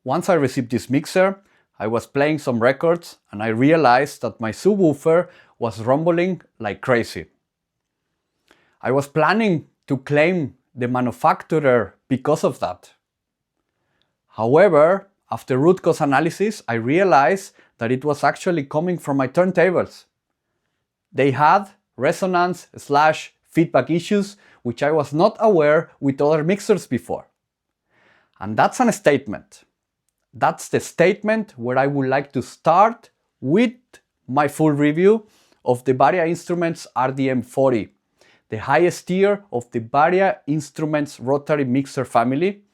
Once I received this mixer, I was playing some records and I realized that my subwoofer was rumbling like crazy. I was planning to claim the manufacturer because of that. However, after root cause analysis, I realized that it was actually coming from my turntables. They had resonance/feedback issues, which I was not aware with other mixers before. And that's a statement. That's the statement where I would like to start with my full review of the Varia Instruments RDM40, the highest tier of the Varia Instruments Rotary mixer family,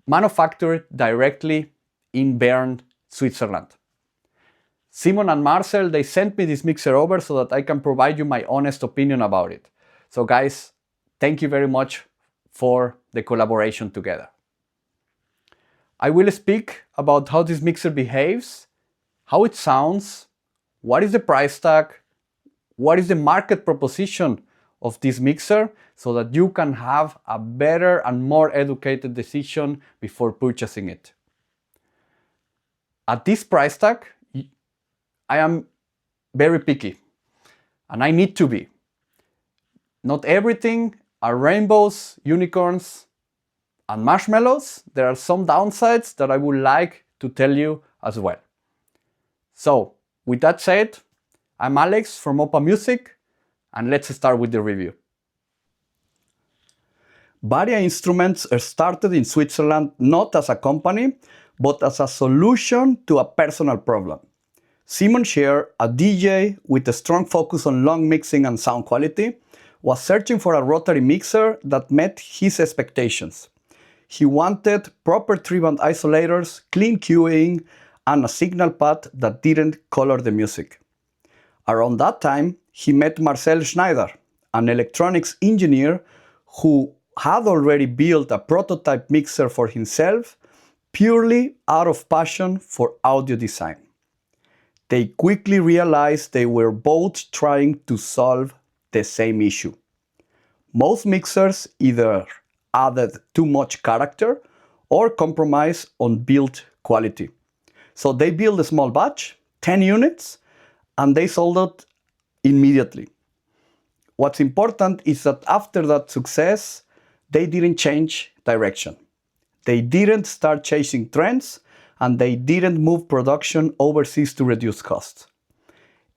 manufactured directly in Bern, Switzerland. Simon and Marcel, they sent me this mixer over so that I can provide you my honest opinion about it. So guys, thank you very much for the collaboration together. I will speak about how this mixer behaves, how it sounds, what is the price tag, what is the market proposition of this mixer, so that you can have a better and more educated decision before purchasing it. At this price tag, I am very picky, and I need to be. Not everything are rainbows, unicorns, and marshmallows. There are some downsides that I would like to tell you as well. So, with that said, I'm Alex from Opa Music, and let's start with the review. Varia Instruments started in Switzerland not as a company, but as a solution to a personal problem. Simon Scheer, a DJ with a strong focus on long mixing and sound quality, was searching for a rotary mixer that met his expectations. He wanted proper 3-band isolators, clean cueing, and a signal pad that didn't color the music. Around that time, he met Marcel Schneider, an electronics engineer who had already built a prototype mixer for himself purely out of passion for audio design. They quickly realized they were both trying to solve the same issue. Most mixers either added too much character or compromised on build quality. So they built a small batch, 10 units, and they sold it immediately. What's important is that after that success, they didn't change direction. They didn't start chasing trends, and they didn't move production overseas to reduce costs.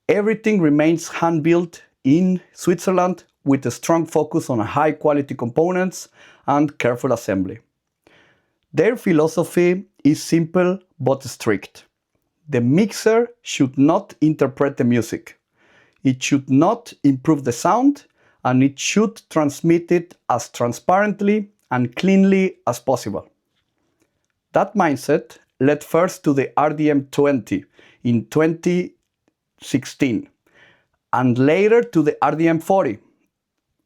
Everything remains hand-built in Switzerland with a strong focus on high-quality components and careful assembly. Their philosophy is simple but strict. The mixer should not interpret the music. It should not improve the sound, and it should transmit it as transparently and cleanly as possible. That mindset led first to the RDM20 in 2016, and later to the RDM40,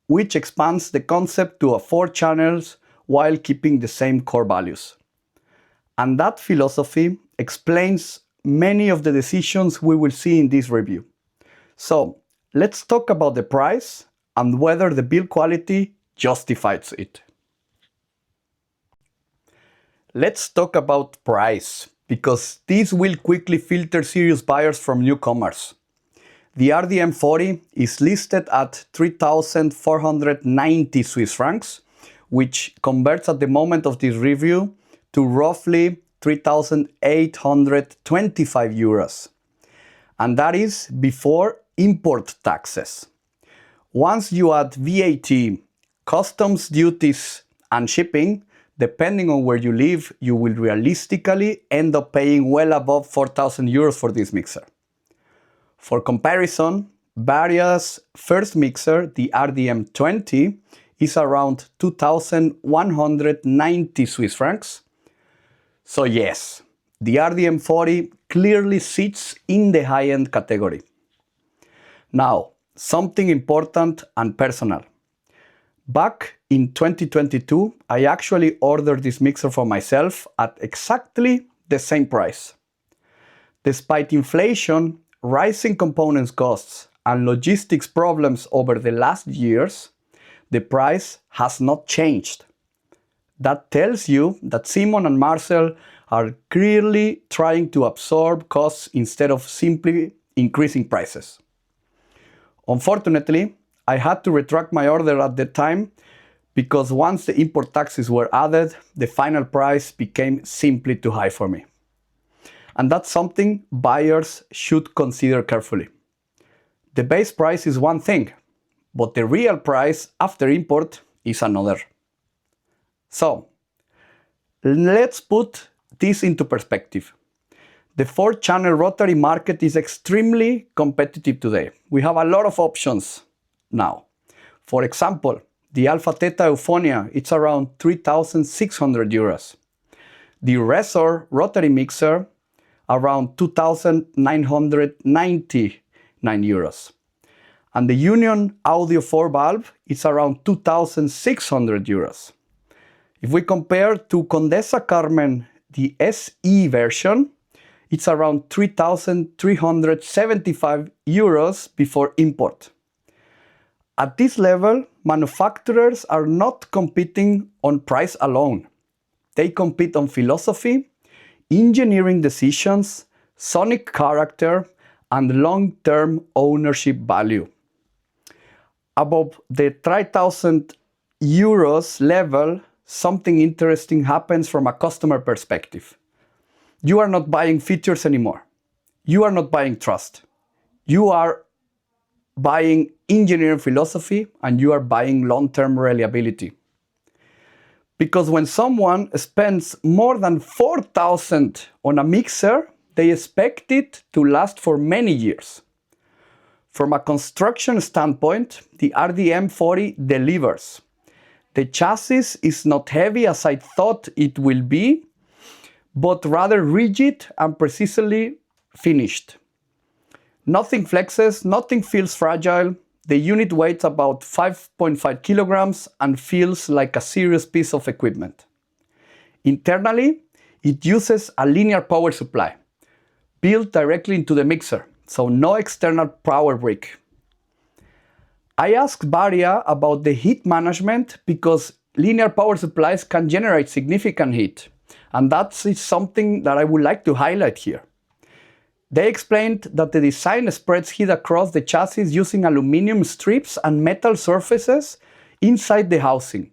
which expands the concept to 4 channels while keeping the same core values. And that philosophy explains many of the decisions we will see in this review. So, let's talk about the price and whether the build quality justifies it. Let's talk about price, because this will quickly filter serious buyers from newcomers. The RDM40 is listed at 3,490 Swiss francs, which converts at the moment of this review to roughly 3,825 euros. And that is before import taxes. Once you add VAT, customs duties, and shipping, depending on where you live, you will realistically end up paying well above 4,000 euros for this mixer. For comparison, Varia's first mixer, the RDM20, is around 2,190 Swiss francs. So yes, the RDM40 clearly sits in the high-end category. Now, something important and personal. Back in 2022, I actually ordered this mixer for myself at exactly the same price. Despite inflation, rising components costs, and logistics problems over the last years, the price has not changed. That tells you that Simon and Marcel are clearly trying to absorb costs instead of simply increasing prices. Unfortunately, I had to retract my order at the time because once the import taxes were added, the final price became simply too high for me. And that's something buyers should consider carefully. The base price is one thing, but the real price after import is another. So, let's put this into perspective. The 4-channel rotary market is extremely competitive today. We have a lot of options now. For example, the Alpha Theta Euphonia, it's around 3,600 euros. The Resor rotary mixer, around 2,999 euros. And the Union Audio 4-valve is around 2,600 euros. If we compare to Condesa Carmen, the SE version, it's around 3,375 euros before import. At this level, manufacturers are not competing on price alone. They compete on philosophy, engineering decisions, sonic character, and long-term ownership value. Above the 3,000 euros level, something interesting happens from a customer perspective. You are not buying features anymore. You are not buying trust. You are buying engineering philosophy, and you are buying long-term reliability. Because when someone spends more than 4,000 on a mixer, they expect it to last for many years. From a construction standpoint, the RDM40 delivers. The chassis is not heavy as I thought it will be, but rather rigid and precisely finished. Nothing flexes, nothing feels fragile. The unit weighs about 5.5 kilograms and feels like a serious piece of equipment. Internally, it uses a linear power supply, built directly into the mixer, so no external power brick. I asked Varia about the heat management because linear power supplies can generate significant heat, and that's something that I would like to highlight here. They explained that the design spreads heat across the chassis using aluminum strips and metal surfaces inside the housing,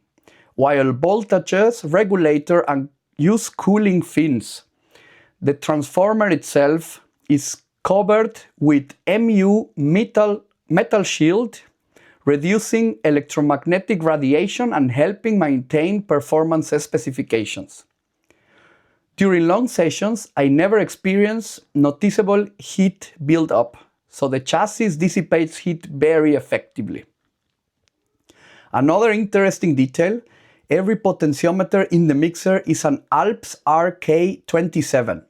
while voltages, regulator, and use cooling fins. The transformer itself is covered with MU metal shield, reducing electromagnetic radiation and helping maintain performance specifications. During long sessions, I never experienced noticeable heat build-up, so the chassis dissipates heat very effectively. Another interesting detail, every potentiometer in the mixer is an Alps RK27.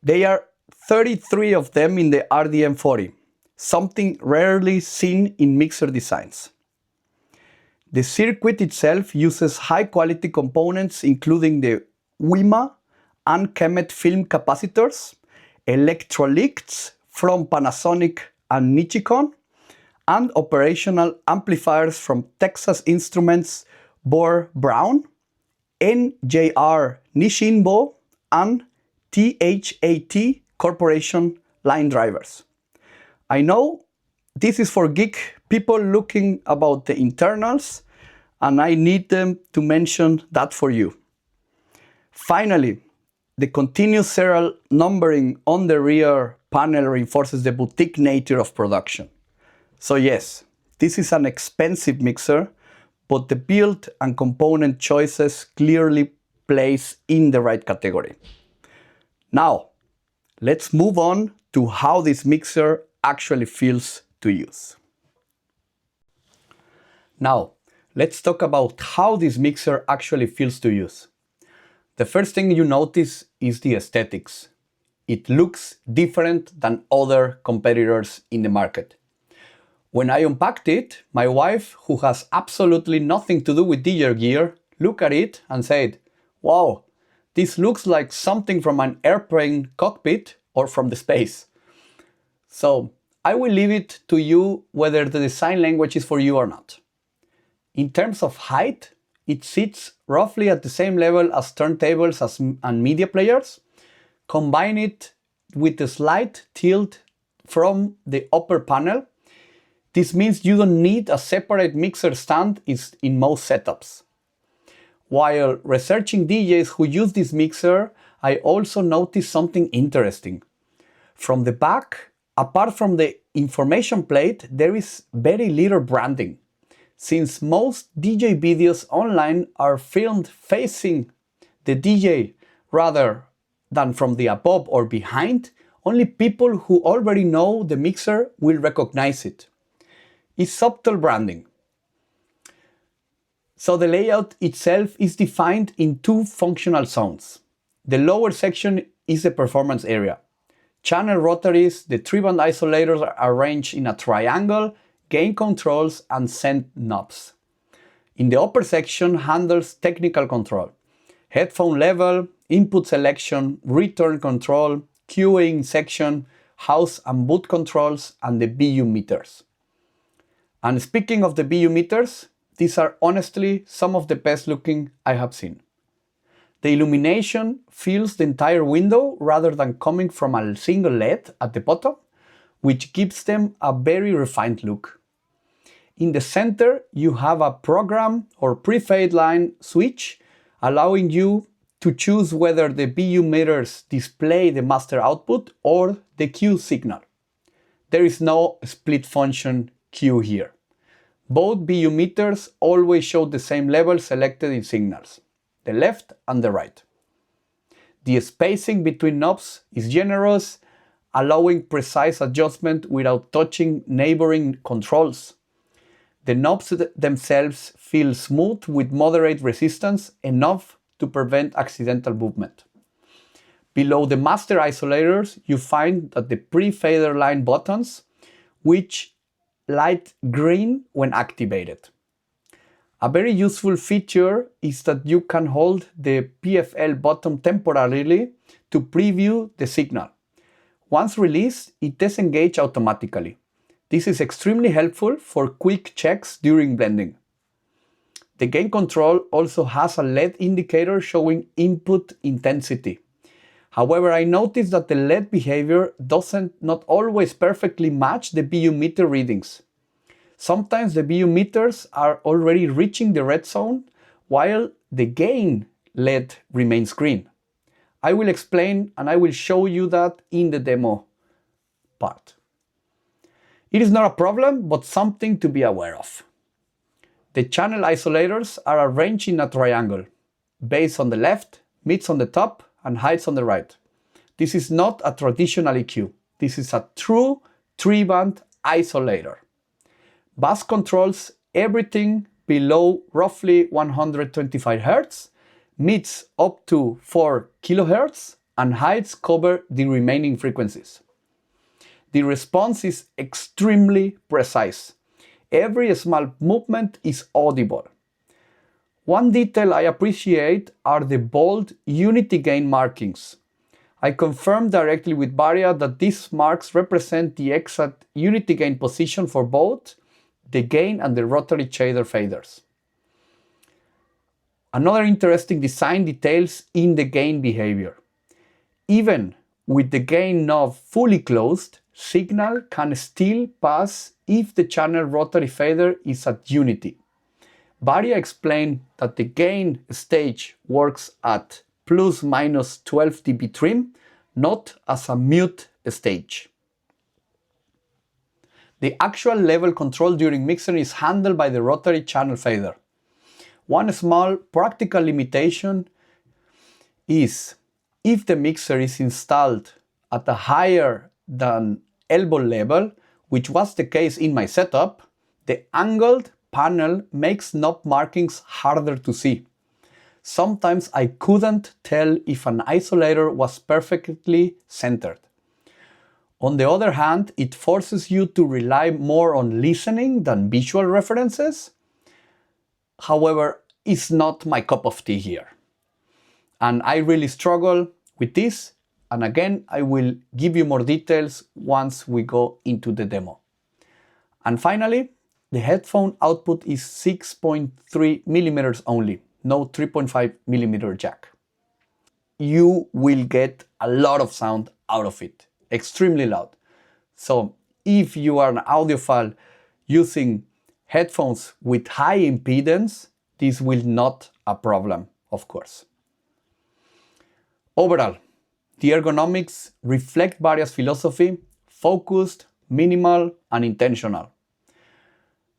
There are 33 of them in the RDM40, something rarely seen in mixer designs. The circuit itself uses high-quality components including the WIMA and Kemet film capacitors, electrolytes from Panasonic and Nichicon, and operational amplifiers from Texas Instruments Bohr Brown, NJR Nishinbo, and THAT Corporation line drivers. I know this is for geek people looking about the internals, and I need them to mention that for you. Finally, the continuous serial numbering on the rear panel reinforces the boutique nature of production. So yes, this is an expensive mixer, but the build and component choices clearly place in the right category. Now, let's move on to how this mixer actually feels to use. Now, let's talk about how this mixer actually feels to use. The first thing you notice is the aesthetics. It looks different than other competitors in the market. When I unpacked it, my wife, who has absolutely nothing to do with DJ gear, looked at it and said, "Wow, this looks like something from an airplane cockpit or from the space." So I will leave it to you whether the design language is for you or not. In terms of height, it sits roughly at the same level as turntables and media players. Combine it with a slight tilt from the upper panel. This means you don't need a separate mixer stand in most setups. While researching DJs who use this mixer, I also noticed something interesting. From the back, apart from the information plate, there is very little branding. Since most DJ videos online are filmed facing the DJ rather than from the above or behind, only people who already know the mixer will recognize it. It's subtle branding. So the layout itself is defined in two functional zones. The lower section is the performance area. Channel rotaries, the 3-band isolators are arranged in a triangle, gain controls and send knobs. In the upper section handles technical control, headphone level, input selection, return control, queuing section, house and boot controls, and the BU meters. And speaking of the BU meters, these are honestly some of the best looking I have seen. The illumination fills the entire window rather than coming from a single LED at the bottom, which gives them a very refined look. In the center, you have a program or pre-fade line switch, allowing you to choose whether the BU meters display the master output or the Q signal. There is no split function Q here. Both BU meters always show the same level selected in signals, the left and the right. The spacing between knobs is generous, allowing precise adjustment without touching neighboring controls. The knobs themselves feel smooth with moderate resistance, enough to prevent accidental movement. Below the master isolators, you find that the pre-fader line buttons, which light green when activated. A very useful feature is that you can hold the PFL button temporarily to preview the signal. Once released, it disengages automatically. This is extremely helpful for quick checks during blending. The gain control also has a LED indicator showing input intensity. However, I noticed that the LED behavior doesn't not always perfectly match the BU meter readings. Sometimes the BU meters are already reaching the red zone, while the gain LED remains green. I will explain and I will show you that in the demo part. It is not a problem, but something to be aware of. The channel isolators are arranged in a triangle, bass on the left, mids on the top, and highs on the right. This is not a traditional EQ. This is a true 3-band isolator. Bass controls everything below roughly 125 Hz, mids up to 4 kHz, and highs cover the remaining frequencies. The response is extremely precise. Every small movement is audible. One detail I appreciate are the bold unity gain markings. I confirmed directly with Varia that these marks represent the exact unity gain position for both the gain and the rotary shader faders. Another interesting design details in the gain behavior. Even with the gain knob fully closed, signal can still pass if the channel rotary fader is at unity. Varia explained that the gain stage works at plus/minus 12 dB trim, not as a mute stage. The actual level control during mixing is handled by the rotary channel fader. One small practical limitation is if the mixer is installed at a higher than elbow level, which was the case in my setup, the angled panel makes knob markings harder to see. Sometimes I couldn't tell if an isolator was perfectly centered. On the other hand, it forces you to rely more on listening than visual references. However, it's not my cup of tea here. And I really struggle with this. And again, I will give you more details once we go into the demo. And finally, the headphone output is 6.3 millimeters only, no 3.5 millimeter jack. You will get a lot of sound out of it, extremely loud. So if you are an audiophile using headphones with high impedance, this will not a problem, of course. Overall, the ergonomics reflect Varia's philosophy: focused, minimal, and intentional.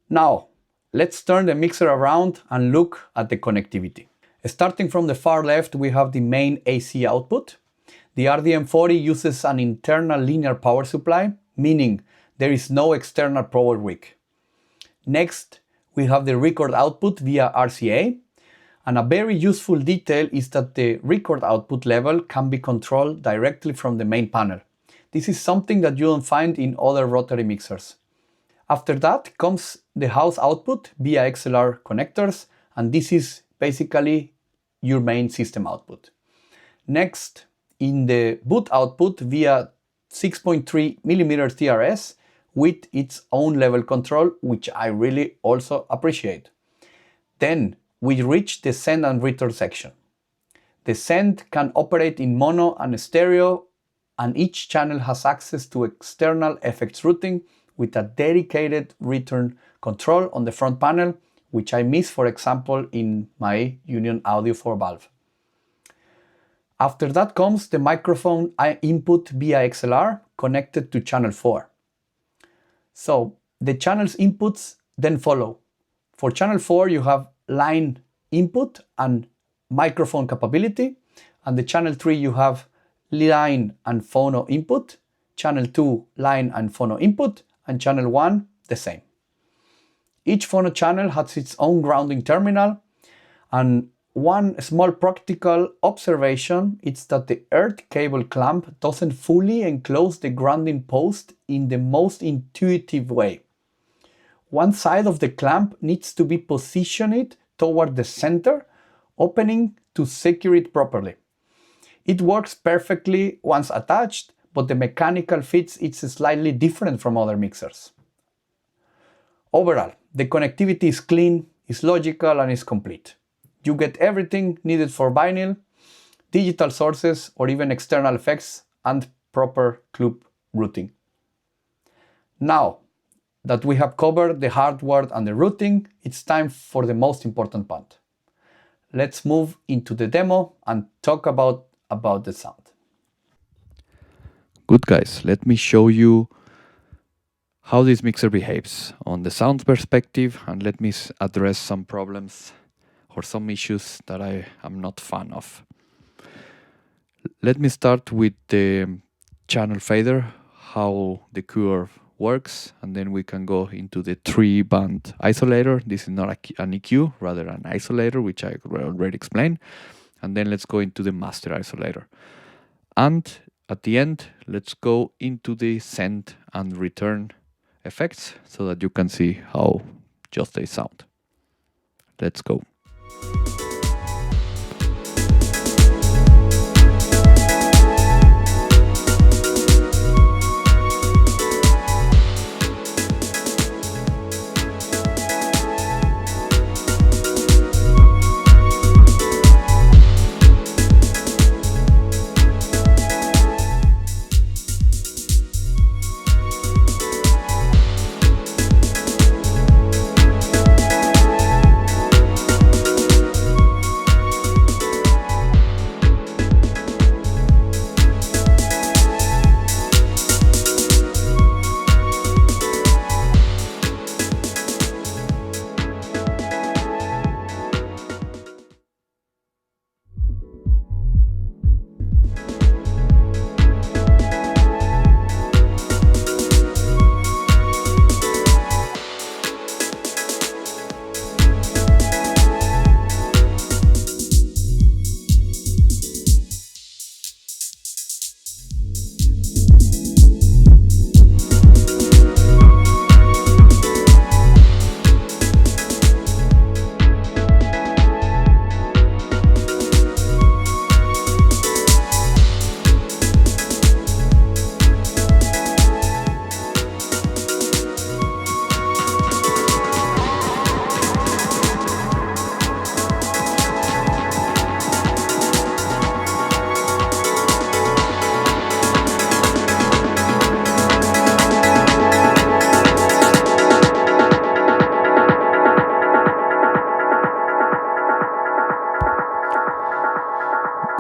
Now, let's turn the mixer around and look at the connectivity. Starting from the far left, we have the main AC output. The RDM40 uses an internal linear power supply, meaning there is no external power wick. Next, we have the record output via RCA. And a very useful detail is that the record output level can be controlled directly from the main panel. This is something that you don't find in other Rotary mixers. After that comes the house output via XLR connectors, and this is basically your main system output. Next, in the boot output via 6.3 mm TRS with its own level control, which I really also appreciate. Then we reach the send and return section. The send can operate in mono and stereo, and each channel has access to external effects routing with a dedicated return control on the front panel, which I miss, for example, in my Union Audio 4 valve. After that comes the microphone input via XLR connected to channel 4. So the channel's inputs then follow. For channel 4 you have line input and microphone capability, and the channel 3 you have line and phono input, channel 2 line and phono input, and channel 1 the same. Each phono channel has its own grounding terminal, and one small practical observation is that the earth cable clamp doesn't fully enclose the grounding post in the most intuitive way. One side of the clamp needs to be positioned toward the center, opening to secure it properly. It works perfectly once attached, but the mechanical fit is slightly different from other mixers. Overall, the connectivity is clean, is logical, and is complete. You get everything needed for vinyl, digital sources, or even external effects, and proper club routing. Now that we have covered the hardware and the routing, it's time for the most important part. Let's move into the demo and talk about the sound. Good guys, let me show you how this mixer behaves on the sound perspective, and let me address some problems or some issues that I am not fan of. Let me start with the channel fader, how the curve works, and then we can go into the 3-band isolator. This is not an EQ, rather an isolator, which I already explained. And then let's go into the master isolator. And at the end, let's go into the send and return effects so that you can see how just they sound. Let's go.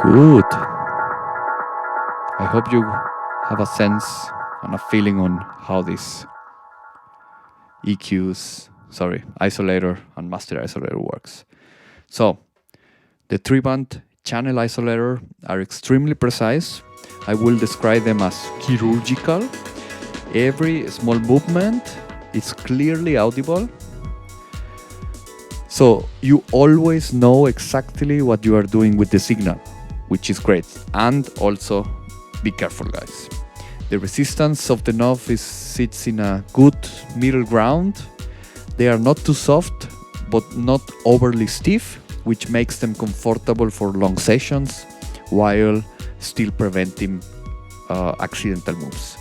Good. I hope you have a sense and a feeling on how this isolator and master isolator works. So, the 3-band channel isolator are extremely precise. I will describe them as chirurgical. Every small movement is clearly audible. So you always know exactly what you are doing with the signal, which is great. And also, be careful, guys. The resistance of the knob sits in a good middle ground. They are not too soft, but not overly stiff, which makes them comfortable for long sessions while still preventing accidental moves.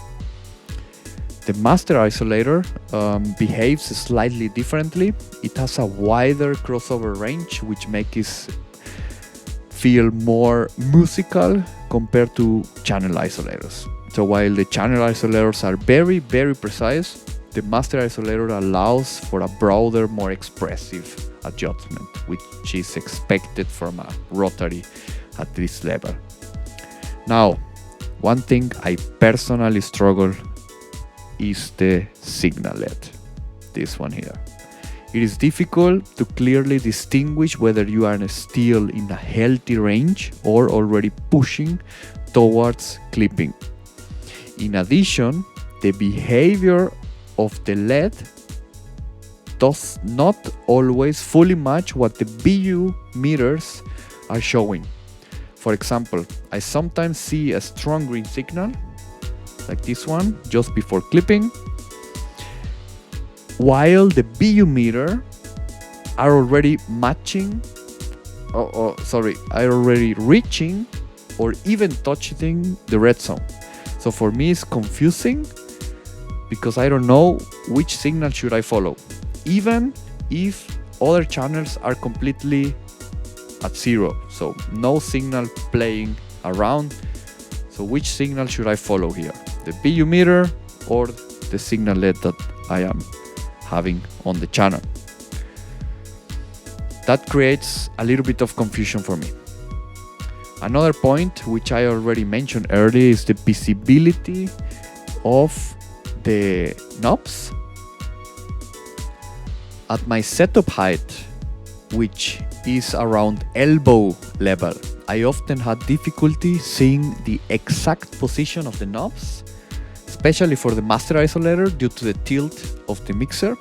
The master isolator behaves slightly differently. It has a wider crossover range, which makes it feel more musical compared to channel isolators. So while the channel isolators are very, very precise, the master isolator allows for a broader, more expressive adjustment, which is expected from a Rotary at this level. Now, one thing I personally struggle is the signal LED, this one here. It is difficult to clearly distinguish whether you are still in a healthy range or already pushing towards clipping. In addition, the behavior of the LED does not always fully match what the BU meters are showing. For example, I sometimes see a strong green signal, like this one, just before clipping, while the BU meter are already matching, are already reaching or even touching the red zone. So for me it's confusing because I don't know which signal should I follow, even if other channels are completely at zero, so no signal playing around. So which signal should I follow here? The BU meter or the signal LED that I am having on the channel? That creates a little bit of confusion for me. Another point, which I already mentioned earlier, is the visibility of the knobs. At my setup height, which is around elbow level, I often had difficulty seeing the exact position of the knobs, especially for the master isolator due to the tilt of the mixer.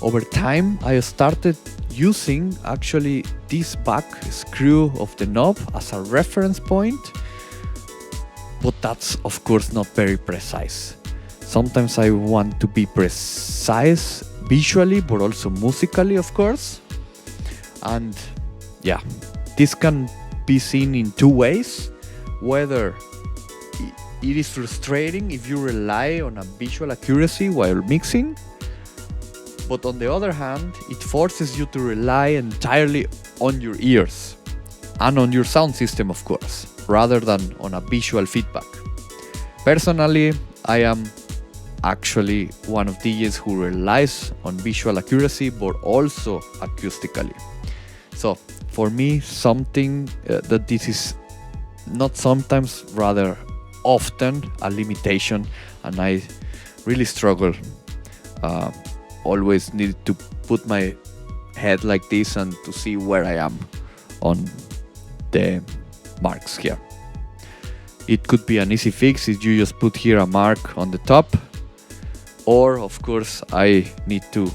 Over time, I started using actually this back screw of the knob as a reference point, but that's of course not very precise. Sometimes I want to be precise visually, but also musically, of course. And yeah, this can be seen in two ways. Whether it is frustrating if you rely on a visual accuracy while mixing, but on the other hand, it forces you to rely entirely on your ears and on your sound system, of course, rather than on a visual feedback. Personally, I am actually one of DJs who relies on visual accuracy, but also acoustically. So for me, something that this is not sometimes, rather often a limitation, and I really struggle. Always need to put my head like this and to see where I am on the marks here. It could be an easy fix if you just put here a mark on the top, or of course I need to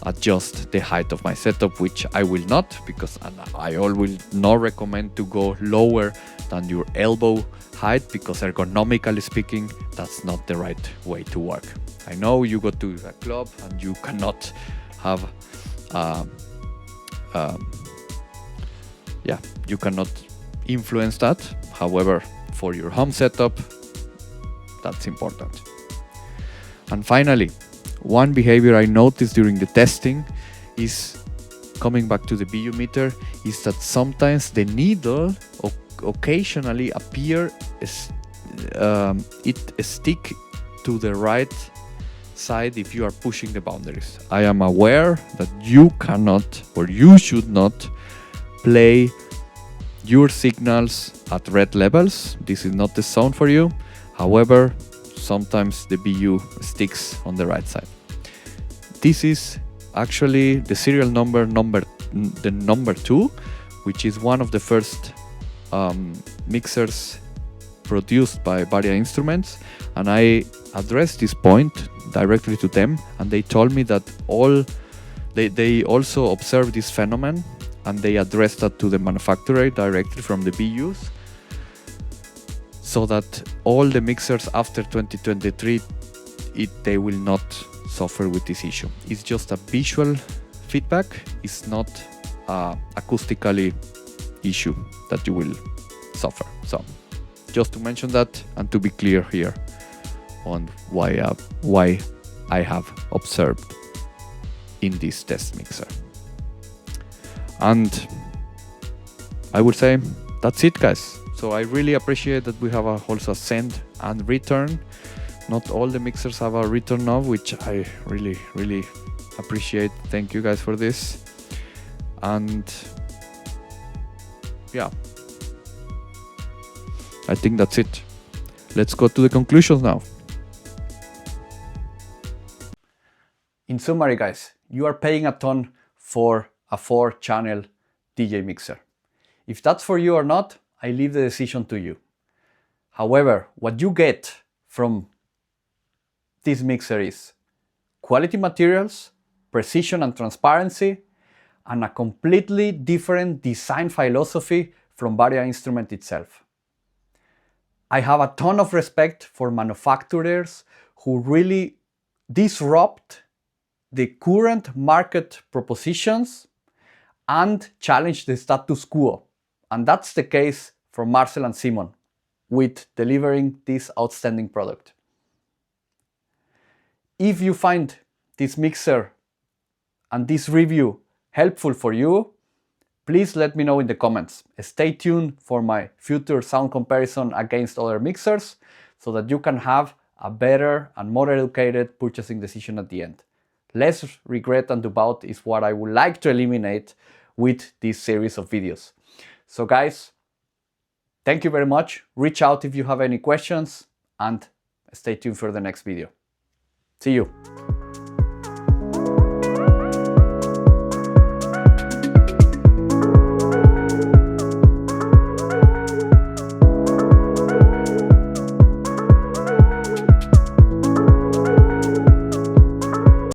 adjust the height of my setup, which I will not, because I always not recommend to go lower than your elbow height, because ergonomically speaking, that's not the right way to work. I know you go to a club and you cannot have you cannot influence that. However, for your home setup, that's important. And finally, one behavior I noticed during the testing is, coming back to the BU meter, is that sometimes the needle occasionally appear it stick to the right side if you are pushing the boundaries. I am aware that you cannot or you should not play your signals at red levels. This is not the zone for you. However, sometimes the BU sticks on the right side. This is actually the serial number 2, which is one of the first mixers produced by Varia Instruments, and I addressed this point directly to them, and they told me that they also observed this phenomenon, and they addressed that to the manufacturer directly from the BUs, so that all the mixers after 2023 they will not suffer with this issue. It's just a visual feedback, it's not acoustically issue that you will suffer. So just to mention that and to be clear here on why I have observed in this test mixer. And I would say that's it, guys. So I really appreciate that we have also a send and return. Not all the mixers have a return knob, which I really appreciate. Thank you guys for this. And yeah, I think that's it. Let's go to the conclusions now. In summary, guys, you are paying a ton for a 4-channel DJ mixer. If that's for you or not, I leave the decision to you. However, what you get from this mixer is quality materials, precision and transparency, and a completely different design philosophy from Varia Instrument itself. I have a ton of respect for manufacturers who really disrupt the current market propositions and challenge the status quo. And that's the case for Marcel and Simon with delivering this outstanding product. If you find this mixer and this review helpful for you, please let me know in the comments. Stay tuned for my future sound comparison against other mixers so that you can have a better and more educated purchasing decision at the end. Less regret and doubt is what I would like to eliminate with this series of videos. So guys, thank you very much. Reach out if you have any questions and stay tuned for the next video. See you.